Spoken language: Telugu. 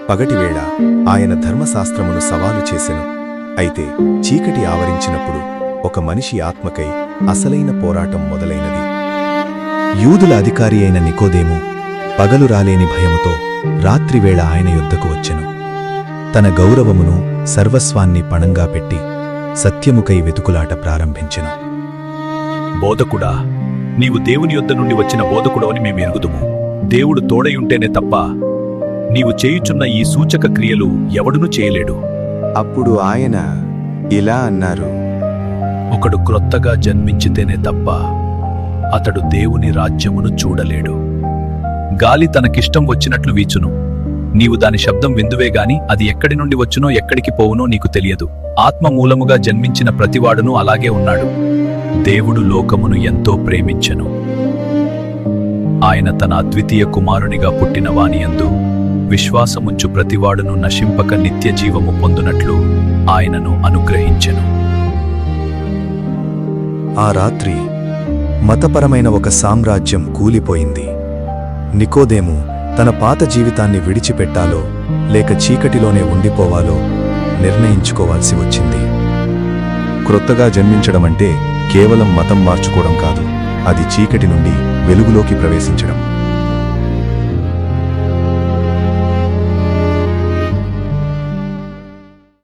పగటివేళ ఆయన ధర్మశాస్త్రమును సవాలు చేసెను. అయితే చీకటి ఆవరించినప్పుడు ఒక మనిషి ఆత్మకై అసలైన పోరాటం మొదలైనది. యూదుల అధికారి అయిన నికోదేము పగలు రాలేని భయముతో రాత్రివేళ ఆయన యొద్దకు వచ్చెను. తన గౌరవమును సర్వస్వాన్ని పణంగా పెట్టి సత్యముకై వెతుకులాట ప్రారంభించెను. బోధకుడా, నీవు దేవుని యొద్ద నుండి వచ్చిన బోధకుడవని మేమెరుగుదుము. దేవుడు తోడయుంటేనే తప్ప నీవు చేయుచున్న ఈ సూచక క్రియలు ఎవడునూ చేయలేడు. అప్పుడు ఆయన ఇలా అన్నారు: ఒకడు క్రొత్తగా జన్మించితేనే తప్ప అతడు దేవుని రాజ్యమును చూడలేడు. గాలి తనకిష్టం వచ్చినట్లు వీచును. నీవు దాని శబ్దం విందువేగాని అది ఎక్కడి నుండి వచ్చునో ఎక్కడికి పోవునో నీకు తెలియదు. ఆత్మ మూలముగా జన్మించిన ప్రతివాడును అలాగే ఉన్నాడు. దేవుడు లోకమును ఎంతో ప్రేమించెను. ఆయన తన అద్వితీయ కుమారునిగా పుట్టిన వానియందు విశ్వాసముంచు ప్రతివాడును నశింపక నిత్య జీవము పొందునట్లు ఆయనను అనుగ్రహించెను. ఆ రాత్రి మతపరమైన ఒక సామ్రాజ్యం కూలిపోయింది. నికోదేము తన పాత జీవితాన్ని విడిచిపెట్టాలో లేక చీకటిలోనే ఉండిపోవాలో నిర్ణయించుకోవాల్సి వచ్చింది. క్రొత్తగా జన్మించడమంటే కేవలం మతం మార్చుకోవడం కాదు, అది చీకటి నుండి వెలుగులోకి ప్రవేశించడం.